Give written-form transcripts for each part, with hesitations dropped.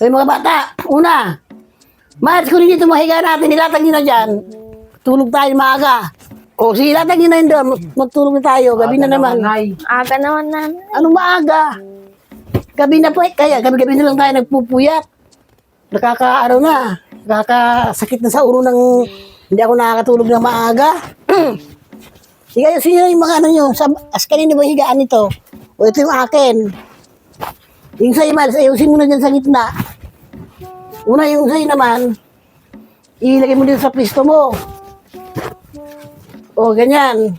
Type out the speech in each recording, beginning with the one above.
Ay mga bata, una, Mars, kung hindi ito mahiga natin, nilatag nyo na dyan. Tulog tayo maaga. O sige, ilatag nyo na yun doon. Magtulog na tayo. Gabi na naman. Aga naman namin. Anong maaga? Gabi na po. Kaya gabi-gabi na lang tayo nagpupuyat. Nakakaaraw na. Nakakasakit na sa ulo ng hindi ako nakakatulog na maaga. Sige, sino yung mga ano nyo? As kanino ba higaan ito? O ito yung akin. Yung sa'yo, Mars, ayusin mo na dyan sa gitna. Una yung sa'yo naman, ilagay mo din sa pisto mo. O, ganyan.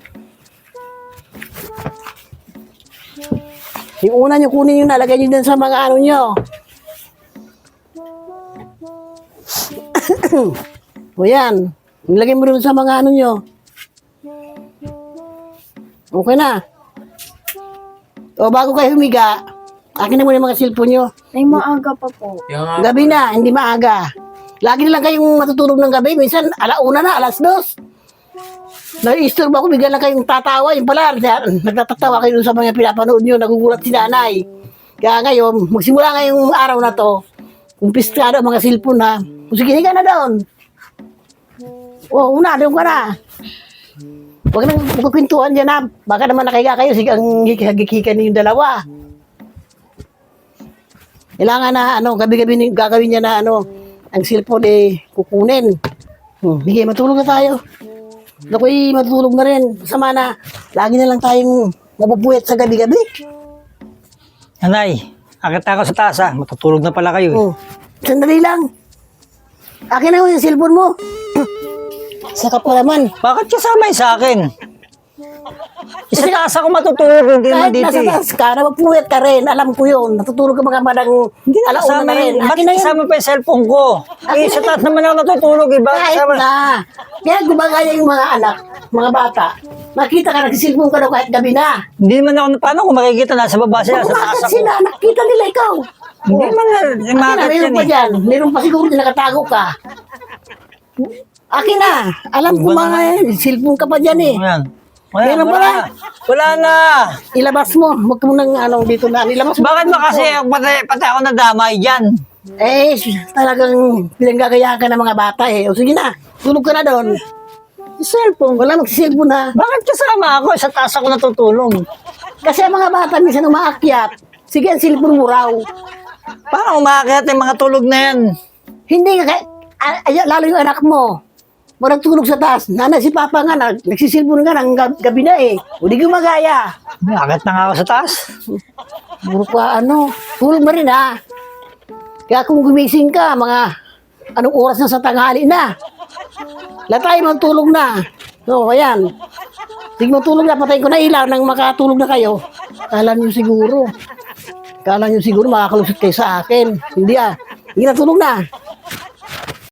Yung una nyo kunin yung nalagay nyo din sa mga ano nyo. O yan. Ilagay mo din sa mga ano nyo. Okay na. O, bago kayo humiga, akin na muna yung mga cellphone nyo. Ay, maaga pa po. Gabi na, hindi maaga. Lagi na lang kayong matutulog ng gabi. Minsan, alauna na, alas 2. Nai-isturbo ako, bigla lang kayong tatawa. Yung pala, nagtatawa kayo sa mga pinapanood nyo, nagugulat si nanay. Kaya ngayon, magsimula ngayong araw na to, kumpiskado ang mga cellphone na, sige, higa na doon. O, una, doon ka na. Huwag nang magkukwentuhan dyan ha. Baka naman nakahiga kayo, sige, ang higik-higikan niyo yung dalawa. Kailangan na, gabi-gabi gagawin niya na, ang cellphone kukunin. Sige, matulog na tayo. Ako'y matulog na rin. Sama na, lagi na lang tayong mapupuyat sa gabi-gabi. Nanay, akit ako sa taas matutulog na pala kayo. Sandali lang. Akin na yung cellphone mo. Saka pa naman. Bakit kasama yun sa akin? Isa taas ako matutulog, hindi naman Kahit dito nasa taas ka, napupuyat ka rin. Alam ko yun. Natutulog ka mga madang alauna na rin. Ba't Akin na yun. kasama pa yung cellphone ko? Sa taas naman ako natutulog, iba. Kahit na. Kaya gumagaya yung mga anak, mga bata. Makita ka, nagsisilpong ka daw kahit gabi na. Hindi man ako, paano kung makikita nasa baba sila, sa taas Bakit ako? sila? Nakita nila ikaw. Hindi man na, Akin na, market meron yan pa dyan. Meron pa siguro din nakatago ka. Akin na. Alam ko mga silpong ka pa dyan eh. Ayan. Meron Wala pala. na. Wala na. Ilabas mo. Huwag mo nang dito na. Ilabas mo. Bakit ba kasi pati ako nadamay dyan? Eh, talagang pinanggagayahan ka ng mga bata eh. O sige na. Tulog ka na doon. Cellphone. Wala magsisilpon na. Bakit kasama ako? Sa taas ako natutulog. Kasi ang mga bata minsan umaakyat. Sige, ang cellphone mo raw. Paano umakit yung mga tulog na yan? Hindi nga, lalo yung anak mo. Marang tulog sa taas. Nanay si Papa nga, nagsisilpon nga ng gabi na eh. O di gumagaya. Akit na nga ako sa taas. Puro pa tulog mo rin ha. Kaya kung gumising ka, mga anong oras na sa tanghali na. Latay, magtulog na. So, ayan. Sige, magtulog na, patayin ko na ilaw nang makatulog na kayo. Kala nyo siguro makakalusot kayo sa akin. Hindi Hindi na, tulog na.